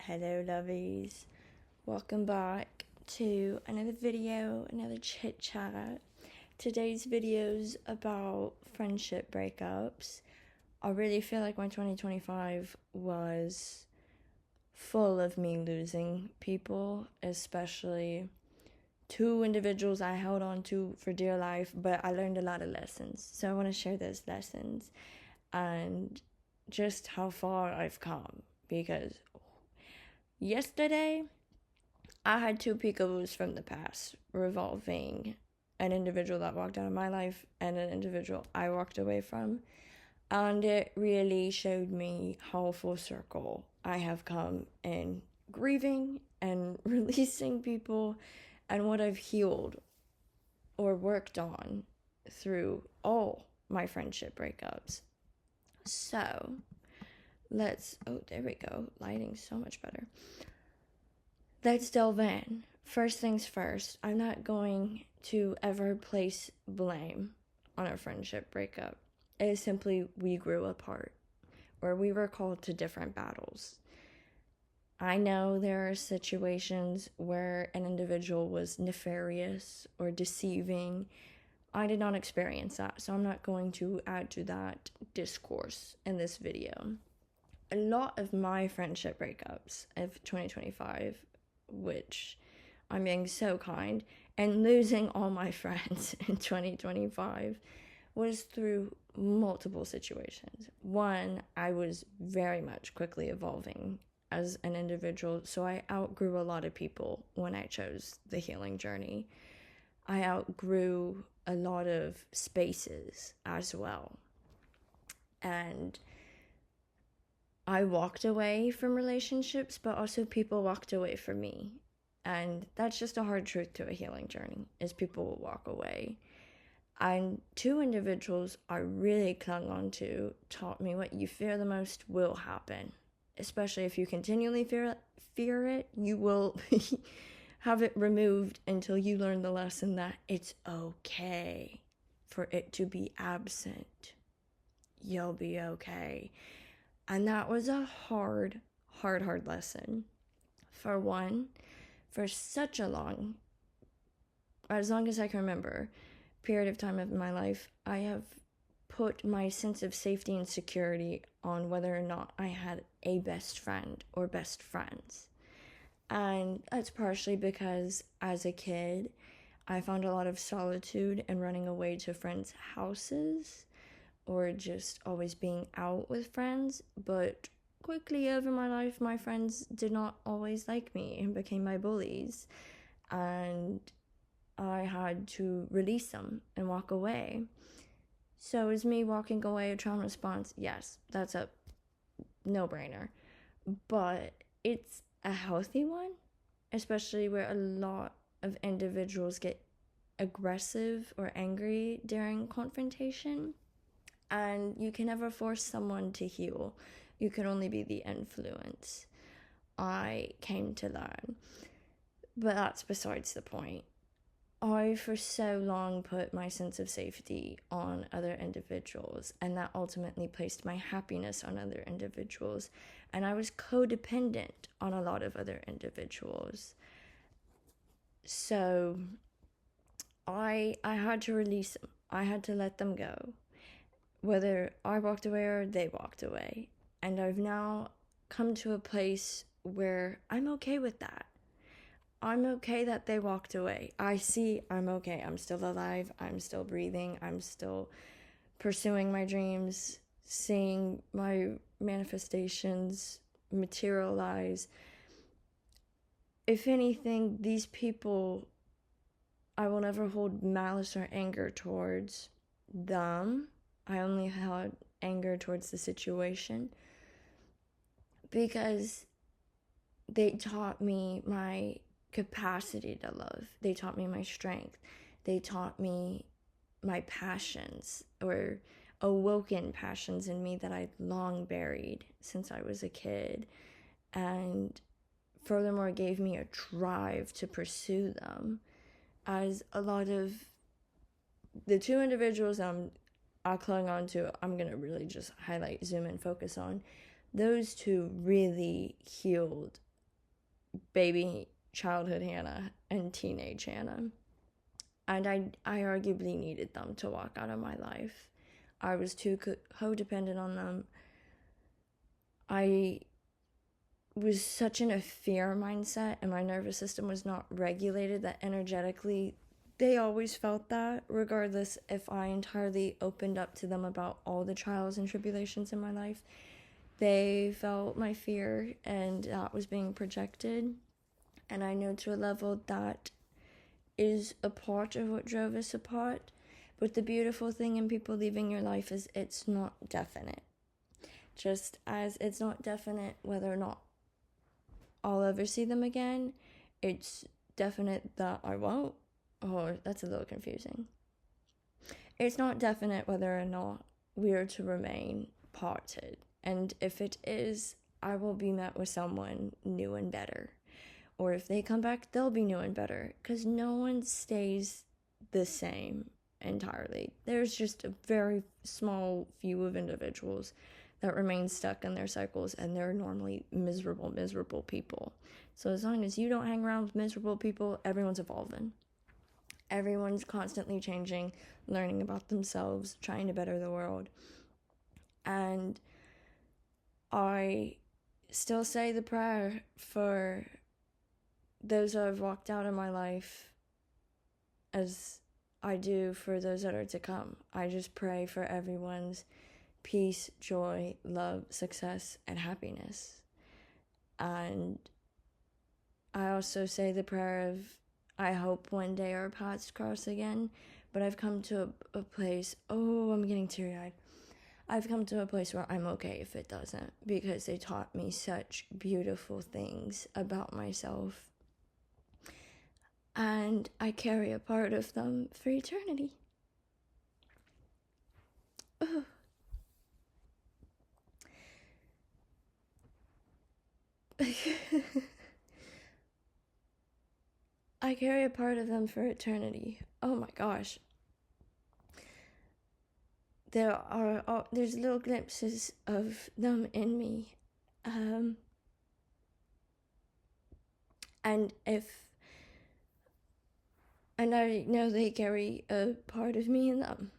Hello lovies, welcome back to another video, another chit chat. Today's video's about friendship breakups. I really feel like my 2025 was full of me losing people, especially two individuals I held on to for dear life, but I learned a lot of lessons. So I want to share those lessons and just how far I've come, because yesterday I had two peekaboos from the past revolving an individual that walked out of my life and an individual I walked away from. And it really showed me how full circle I have come in grieving and releasing people and what I've healed or worked on through all my friendship breakups. So, there we go. Lighting's so much better. Let's delve in. First things first, I'm not going to ever place blame on a friendship breakup. It is simply we grew apart, or we were called to different battles. I know there are situations where an individual was nefarious or deceiving. I did not experience that, so I'm not going to add to that discourse in this video. A lot of my friendship breakups of 2025, which I'm being so kind, and losing all my friends in 2025 was through multiple situations. One, I was very much quickly evolving as an individual, so I outgrew a lot of people when I chose the healing journey. I outgrew a lot of spaces as well. And I walked away from relationships, but also people walked away from me. And that's just a hard truth to a healing journey, is people will walk away. And two individuals I really clung on to taught me what you fear the most will happen. Especially if you continually fear it, you will have it removed until you learn the lesson that it's okay for it to be absent. You'll be okay. And that was a hard lesson. For one, for such a long, as long as I can remember, period of time of my life, I have put my sense of safety and security on whether or not I had a best friend or best friends. And that's partially because as a kid, I found a lot of solitude in running away to friends' houses or just always being out with friends. But quickly over my life, my friends did not always like me and became my bullies. And I had to release them and walk away. So is me walking away a trauma response? Yes, that's a no-brainer. But it's a healthy one, especially where a lot of individuals get aggressive or angry during confrontation. And you can never force someone to heal. You can only be the influence. I came to learn. But that's besides the point. I, for so long, put my sense of safety on other individuals, and that ultimately placed my happiness on other individuals, and I was codependent on a lot of other individuals. So I had to release them. I had to let them go, whether I walked away or they walked away. And I've now come to a place where I'm okay with that. I'm okay that they walked away. I'm okay. I'm still alive. I'm still breathing. I'm still pursuing my dreams, seeing my manifestations materialize. If anything, these people, I will never hold malice or anger towards them. I only held anger towards the situation because they taught me my capacity to love. They taught me my strength. They taught me my passions, or awoken passions in me that I'd long buried since I was a kid, and furthermore gave me a drive to pursue them. As a lot of the two individuals I clung on to, I'm gonna really just highlight, zoom in, focus on, those two really healed baby childhood Hannah and teenage Hannah. And I arguably needed them to walk out of my life. I was too codependent on them. I was such in a fear mindset, and my nervous system was not regulated, that energetically they always felt that, regardless if I entirely opened up to them about all the trials and tribulations in my life. They felt my fear, and that was being projected. And I know to a level that is a part of what drove us apart. But the beautiful thing in people leaving your life is it's not definite. Just as it's not definite whether or not I'll ever see them again, it's definite that I won't. Oh, that's a little confusing. It's not definite whether or not we are to remain parted. And if it is, I will be met with someone new and better. Or if they come back, they'll be new and better. Because no one stays the same entirely. There's just a very small few of individuals that remain stuck in their cycles, and they're normally miserable people. So as long as you don't hang around with miserable people, everyone's evolving. Everyone's constantly changing, learning about themselves, trying to better the world. And I still say the prayer for those that have walked out of my life, as I do for those that are to come. I just pray for everyone's peace, joy, love, success, and happiness. And I also say the prayer of, I hope one day our paths cross again. But I've come to a place, I'm getting teary-eyed. I've come to a place where I'm okay if it doesn't, because they taught me such beautiful things about myself. And I carry a part of them for eternity. Ugh. I carry a part of them for eternity. Oh my gosh. There's little glimpses of them in me. And I know they carry a part of me in them.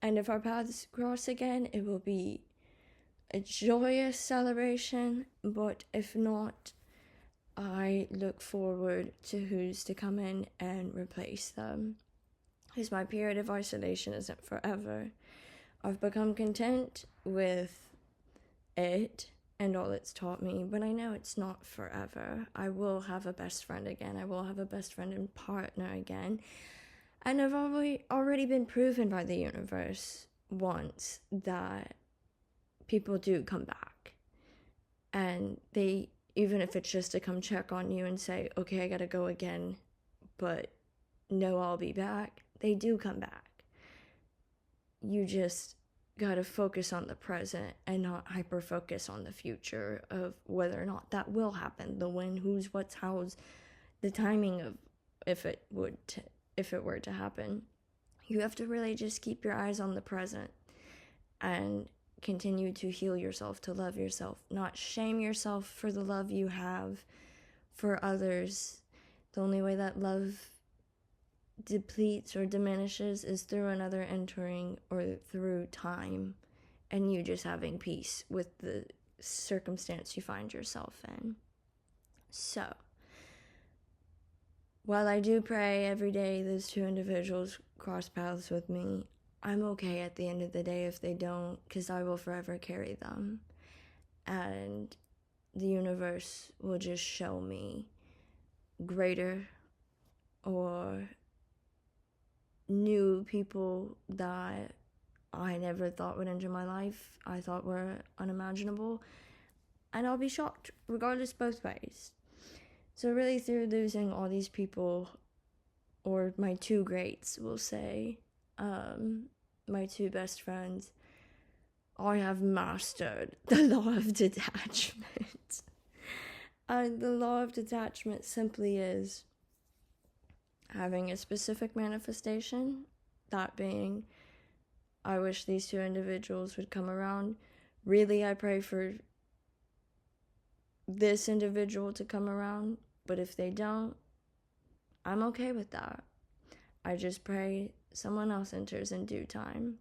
And if our paths cross again, it will be a joyous celebration. But if not, I look forward to who's to come in and replace them. Because my period of isolation isn't forever. I've become content with it and all it's taught me, but I know it's not forever. I will have a best friend again. I will have a best friend and partner again. And I've already been proven by the universe once that people do come back. And they, even if it's just to come check on you and say, okay, I gotta go again, but no, I'll be back, they do come back. You just gotta focus on the present and not hyper focus on the future of whether or not that will happen, the when, who's, what's, how's, the timing of if it were to happen. You have to really just keep your eyes on the present and continue to heal yourself, to love yourself, not shame yourself for the love you have for others. The only way that love depletes or diminishes is through another entering or through time and you just having peace with the circumstance you find yourself in. So, while I do pray every day those two individuals cross paths with me, I'm okay at the end of the day if they don't, because I will forever carry them. And the universe will just show me greater or new people that I never thought would enter my life, I thought were unimaginable, and I'll be shocked, regardless, both ways. So really, through losing all these people, or my two greats, we'll say, my two best friends, I have mastered the law of detachment. And the law of detachment simply is having a specific manifestation, that being, I wish these two individuals would come around. Really, I pray for this individual to come around, but if they don't, I'm okay with that. I just pray someone else enters in due time.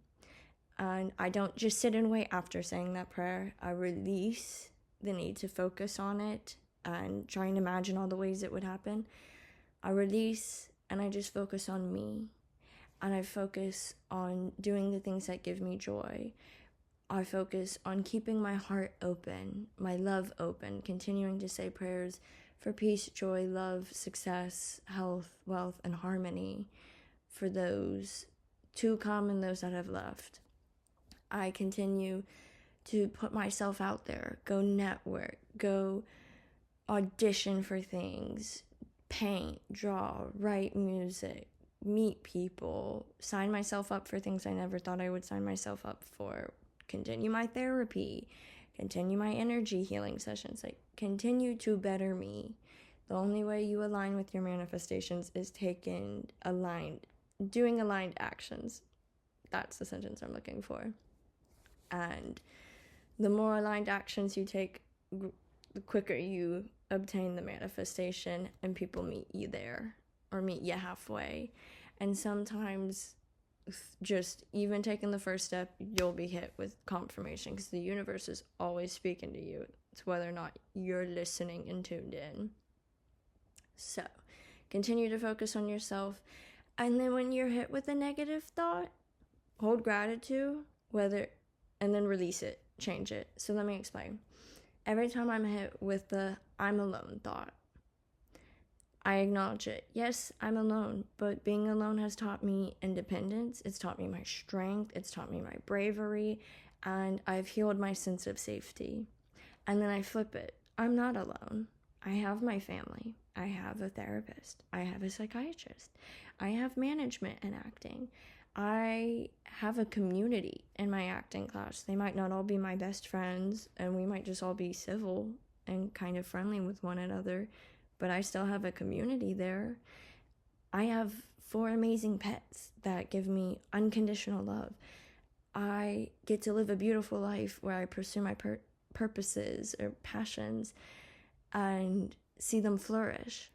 And I don't just sit and wait after saying that prayer. I release the need to focus on it and try and imagine all the ways it would happen. I release and I just focus on me. And I focus on doing the things that give me joy. I focus on keeping my heart open, my love open, continuing to say prayers for peace, joy, love, success, health, wealth, and harmony for those to come and those that have left. I continue to put myself out there, go network, go audition for things, paint, draw, write music, meet people, sign myself up for things I never thought I would sign myself up for, continue my therapy, continue my energy healing sessions, like continue to better me. The only way you align with your manifestations is doing aligned actions. That's the sentence I'm looking for. And the more aligned actions you take, the quicker you obtain the manifestation and people meet you there or meet you halfway. And sometimes just even taking the first step, you'll be hit with confirmation because the universe is always speaking to you. It's whether or not you're listening and tuned in. So continue to focus on yourself. And then when you're hit with a negative thought, hold gratitude, and then release it, change it. So let me explain. Every time I'm hit with the I'm alone thought, I acknowledge it. Yes, I'm alone, but being alone has taught me independence. It's taught me my strength. It's taught me my bravery, and I've healed my sense of safety. And then I flip it. I'm not alone. I have my family. I have a therapist. I have a psychiatrist. I have management and acting. I have a community in my acting class. They might not all be my best friends, and we might just all be civil and kind of friendly with one another, but I still have a community there. I have 4 amazing pets that give me unconditional love. I get to live a beautiful life where I pursue my purposes or passions and see them flourish.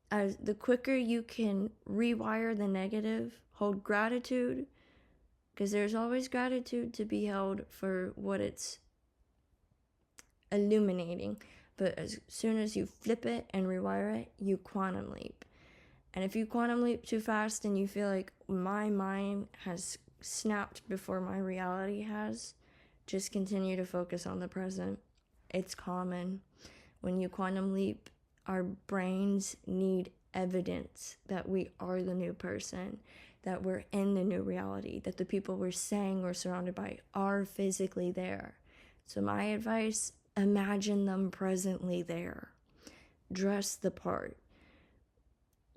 As the quicker you can rewire the negative, hold gratitude, because there's always gratitude to be held for what it's illuminating. But as soon as you flip it and rewire it, you quantum leap. And if you quantum leap too fast and you feel like my mind has snapped before my reality has, just continue to focus on the present. It's common. When you quantum leap, our brains need evidence that we are the new person, that we're in the new reality, that the people we're saying we're surrounded by are physically there. So my advice, imagine them presently there. Dress the part.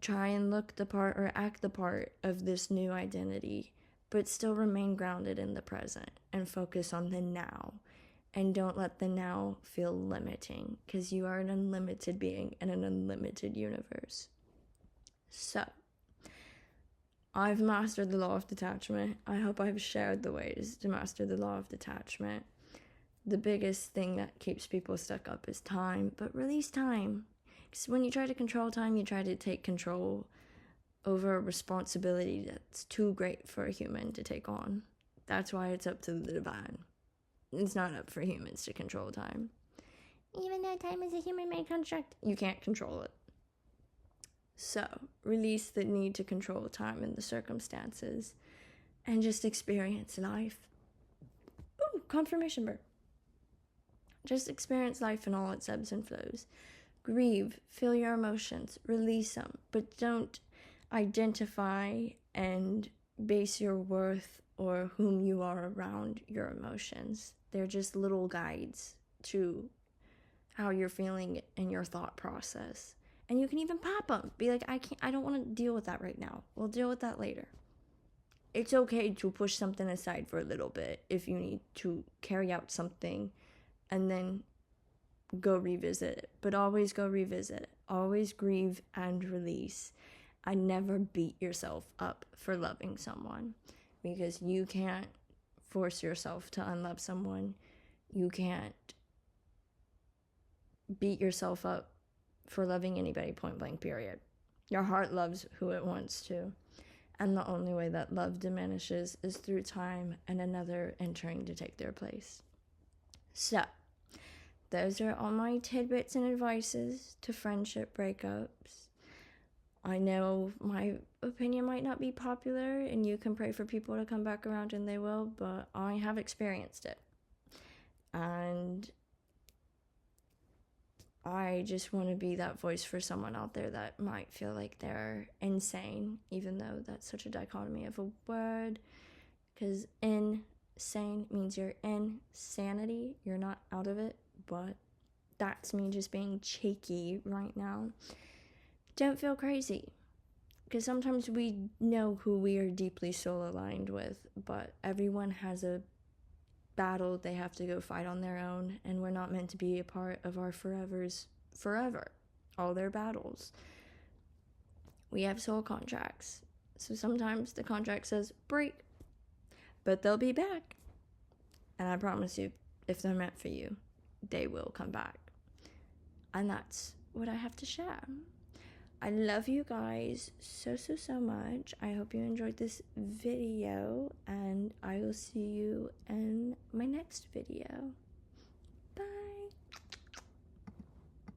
Try and look the part or act the part of this new identity, but still remain grounded in the present and focus on the now. And don't let the now feel limiting, because you are an unlimited being in an unlimited universe. So, I've mastered the law of detachment. I hope I've shared the ways to master the law of detachment. The biggest thing that keeps people stuck up is time, but release time. Because when you try to control time, you try to take control over a responsibility that's too great for a human to take on. That's why it's up to the divine. It's not up for humans to control time. Even though time is a human-made construct, you can't control it. So, release the need to control time and the circumstances, and just experience life. Ooh, confirmation bird. Just experience life in all its ebbs and flows. Grieve, feel your emotions, release them, but don't identify and base your worth or whom you are around your emotions. They're just little guides to how you're feeling in your thought process. And you can even pop them. Be like, I don't want to deal with that right now. We'll deal with that later. It's okay to push something aside for a little bit if you need to carry out something and then go revisit it. But always go revisit it. Always grieve and release. And never beat yourself up for loving someone, because you can't force yourself to unlove someone. You can't beat yourself up for loving anybody, point blank, period. Your heart loves who it wants to. And the only way that love diminishes is through time and another entering to take their place. So, those are all my tidbits and advices to friendship breakups. I know my opinion might not be popular, and you can pray for people to come back around, and they will, but I have experienced it. And I just want to be that voice for someone out there that might feel like they're insane, even though that's such a dichotomy of a word. Because insane means you're in sanity, you're not out of it, but that's me just being cheeky right now. Don't feel crazy, because sometimes we know who we are deeply soul aligned with, but everyone has a battle they have to go fight on their own, and we're not meant to be a part of our forevers forever, all their battles. We have soul contracts, so sometimes the contract says break, but they'll be back, and I promise you, if they're meant for you, they will come back. And that's what I have to share. I love you guys so much. I hope you enjoyed this video, and I will see you in my next video. Bye.